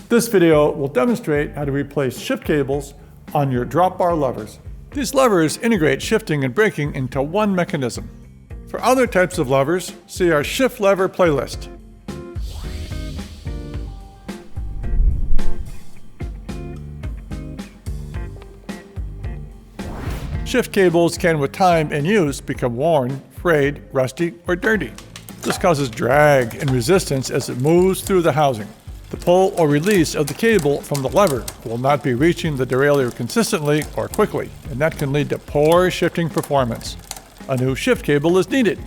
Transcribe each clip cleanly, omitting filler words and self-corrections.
This video will demonstrate how to replace shift cables on your drop bar levers. These levers integrate shifting and braking into one mechanism. For other types of levers, see our shift lever playlist. Shift cables can with time and use become worn, frayed, rusty, or dirty. This causes drag and resistance as it moves through the housing. The pull or release of the cable from the lever will not be reaching the derailleur consistently or quickly, and that can lead to poor shifting performance. A new shift cable is needed.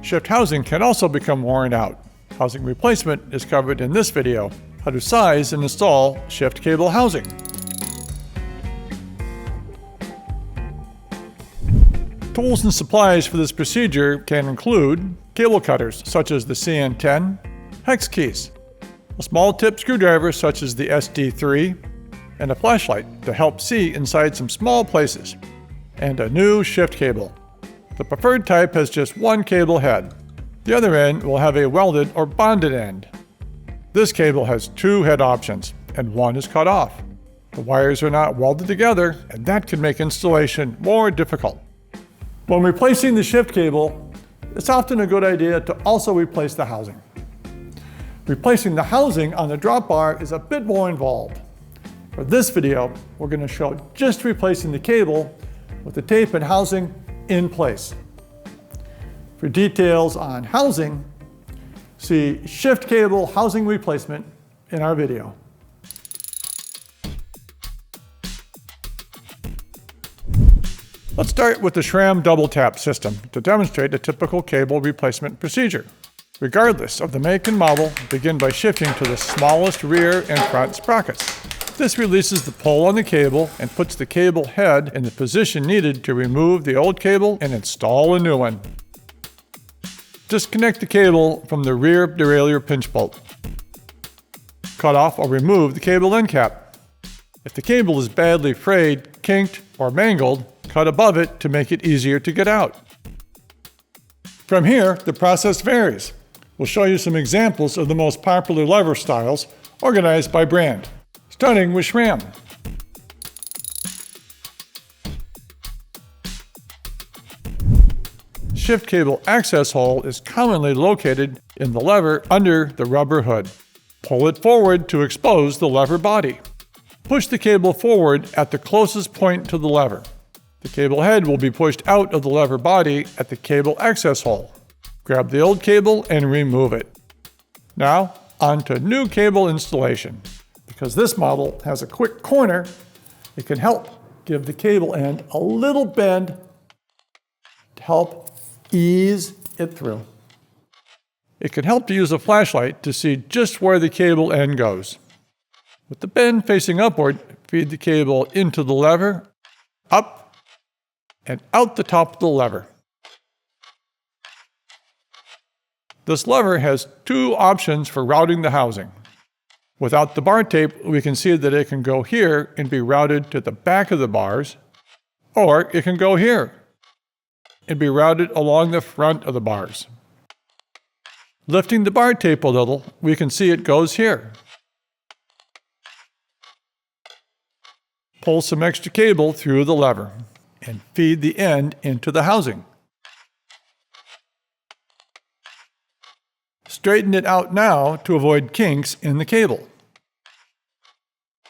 Shift housing can also become worn out. Housing replacement is covered in this video, how to size and install shift cable housing. Tools and supplies for this procedure can include cable cutters such as the CN10, hex keys, a small tip screwdriver such as the SD3, and a flashlight to help see inside some small places, and a new shift cable. The preferred type has just one cable head. The other end will have a welded or bonded end. This cable has two head options, and one is cut off. The wires are not welded together, and that can make installation more difficult. When replacing the shift cable, it's often a good idea to also replace the housing. Replacing the housing on the drop bar is a bit more involved. For this video, we're going to show just replacing the cable with the tape and housing in place. For details on housing, see shift cable housing replacement in our video. Let's start with the SRAM double tap system to demonstrate a typical cable replacement procedure. Regardless of the make and model, begin by shifting to the smallest rear and front sprockets. This releases the pull on the cable and puts the cable head in the position needed to remove the old cable and install a new one. Disconnect the cable from the rear derailleur pinch bolt. Cut off or remove the cable end cap. If the cable is badly frayed, kinked, or mangled, cut above it to make it easier to get out. From here, the process varies. We'll show you some examples of the most popular lever styles organized by brand, starting with SRAM. Shift cable access hole is commonly located in the lever under the rubber hood. Pull it forward to expose the lever body. Push the cable forward at the closest point to the lever. The cable head will be pushed out of the lever body at the cable access hole. Grab the old cable and remove it. Now, on to new cable installation. Because this model has a quick corner, it can help give the cable end a little bend to help ease it through. It can help to use a flashlight to see just where the cable end goes. With the bend facing upward, feed the cable into the lever, up, and out the top of the lever. This lever has two options for routing the housing. Without the bar tape, we can see that it can go here and be routed to the back of the bars, or it can go here and be routed along the front of the bars. Lifting the bar tape a little, we can see it goes here. Pull some extra cable through the lever and feed the end into the housing. Straighten it out now to avoid kinks in the cable.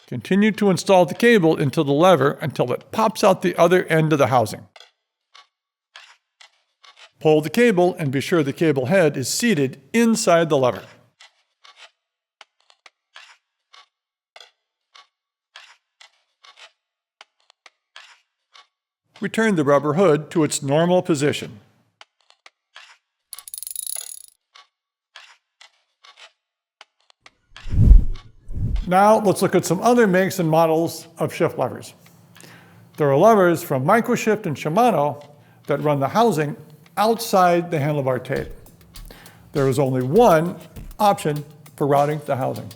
Continue to install the cable into the lever until it pops out the other end of the housing. Pull the cable and be sure the cable head is seated inside the lever. Return the rubber hood to its normal position. Now let's look at some other makes and models of shift levers. There are levers from Microshift and Shimano that run the housing outside the handlebar tape. There is only one option for routing the housing.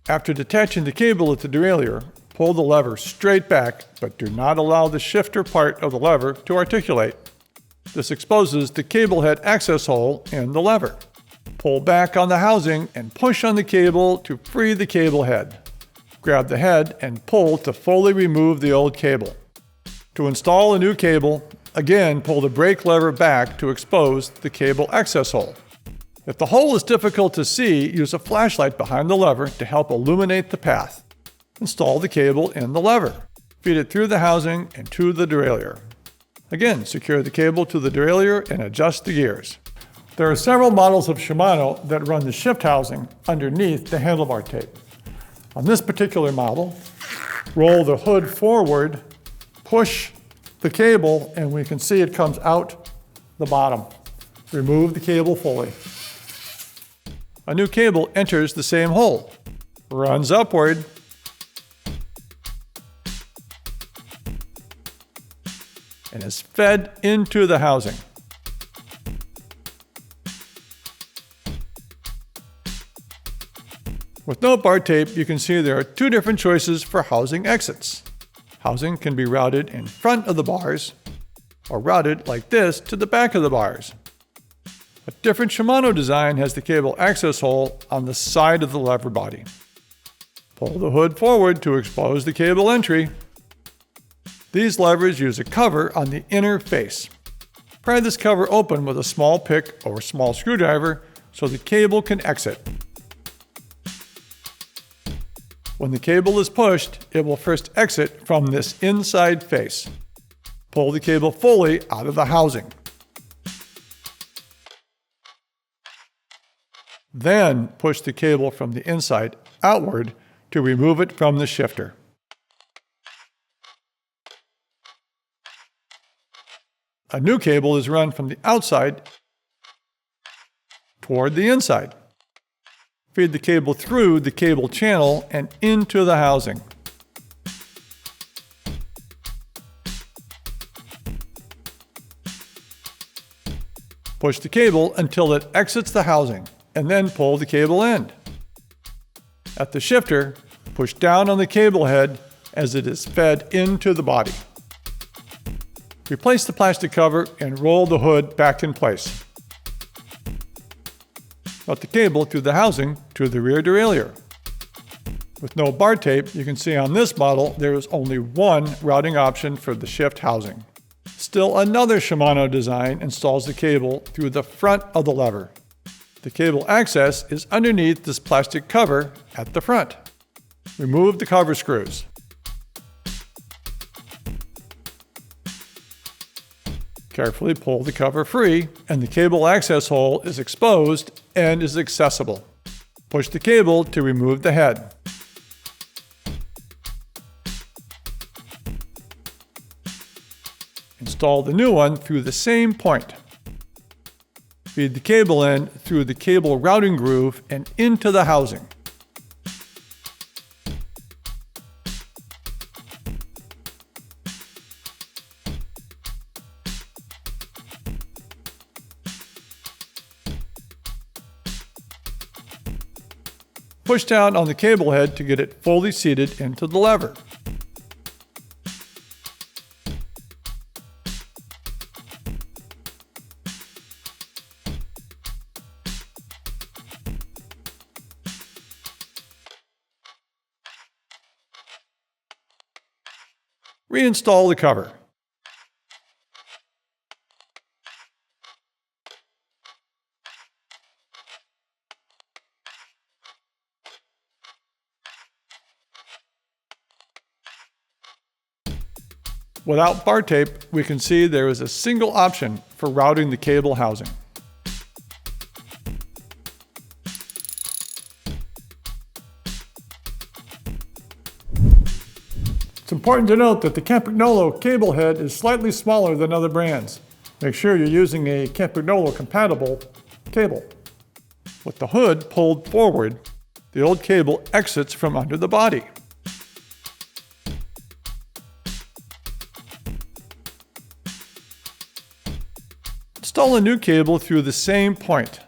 After detaching the cable at the derailleur, pull the lever straight back, but do not allow the shifter part of the lever to articulate. This exposes the cable head access hole in the lever. Pull back on the housing and push on the cable to free the cable head. Grab the head and pull to fully remove the old cable. To install a new cable, again pull the brake lever back to expose the cable access hole. If the hole is difficult to see, use a flashlight behind the lever to help illuminate the path. Install the cable in the lever. Feed it through the housing and to the derailleur. Again, secure the cable to the derailleur and adjust the gears. There are several models of Shimano that run the shift housing underneath the handlebar tape. On this particular model, roll the hood forward, push the cable, and we can see it comes out the bottom. Remove the cable fully. A new cable enters the same hole, runs upward, and is fed into the housing. With no bar tape, you can see there are two different choices for housing exits. Housing can be routed in front of the bars, or routed like this to the back of the bars. A different Shimano design has the cable access hole on the side of the lever body. Pull the hood forward to expose the cable entry. These levers use a cover on the inner face. Pry this cover open with a small pick or small screwdriver so the cable can exit. When the cable is pushed, it will first exit from this inside face. Pull the cable fully out of the housing. Then push the cable from the inside outward to remove it from the shifter. A new cable is run from the outside toward the inside. Feed the cable through the cable channel and into the housing. Push the cable until it exits the housing, and then pull the cable end. At the shifter, push down on the cable head as it is fed into the body. Replace the plastic cover and roll the hood back in place. Route the cable through the housing to the rear derailleur. With no bar tape, you can see on this model there is only one routing option for the shift housing. Still another Shimano design installs the cable through the front of the lever. The cable access is underneath this plastic cover at the front. Remove the cover screws. Carefully pull the cover free, and the cable access hole is exposed and is accessible. Push the cable to remove the head. Install the new one through the same point. Feed the cable in through the cable routing groove and into the housing. Push down on the cable head to get it fully seated into the lever. Reinstall the cover. Without bar tape, we can see there is a single option for routing the cable housing. It's important to note that the Campagnolo cable head is slightly smaller than other brands. Make sure you're using a Campagnolo compatible cable. With the hood pulled forward, the old cable exits from under the body. Install a new cable through the same point.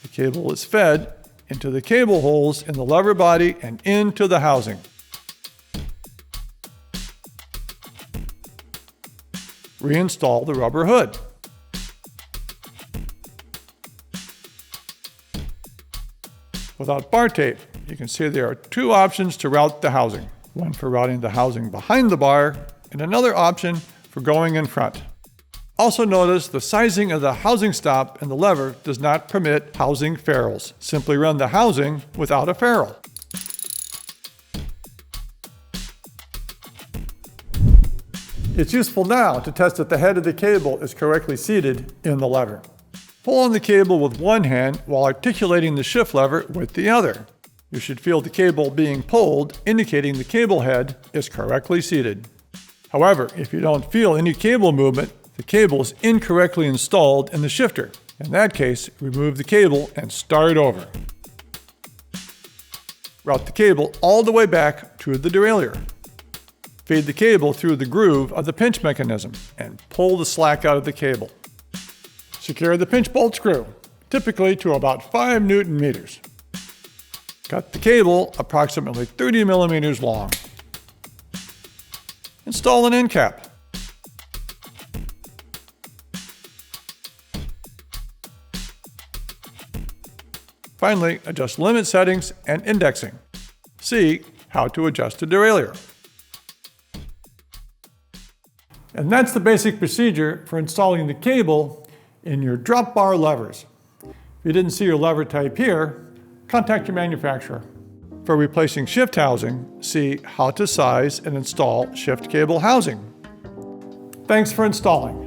The cable is fed into the cable holes in the lever body and into the housing. reinstall the rubber hood. Without bar tape, you can see there are two options to route the housing. One for routing the housing behind the bar, and another option for going in front. Also notice the sizing of the housing stop and the lever does not permit housing ferrules. Simply run the housing without a ferrule. It's useful now to test that the head of the cable is correctly seated in the lever. Pull on the cable with one hand while articulating the shift lever with the other. You should feel the cable being pulled, indicating the cable head is correctly seated. However, if you don't feel any cable movement, the cable is incorrectly installed in the shifter. In that case, remove the cable and start over. Route the cable all the way back to the derailleur. Feed the cable through the groove of the pinch mechanism and pull the slack out of the cable. Secure the pinch bolt screw, typically to about 5 Newton meters. Cut the cable approximately 30 millimeters long. Install an end cap. Finally, adjust limit settings and indexing. See how to adjust the derailleur. And that's the basic procedure for installing the cable in your drop bar levers. If you didn't see your lever type here, contact your manufacturer. For replacing shift housing, see how to size and install shift cable housing. Thanks for installing.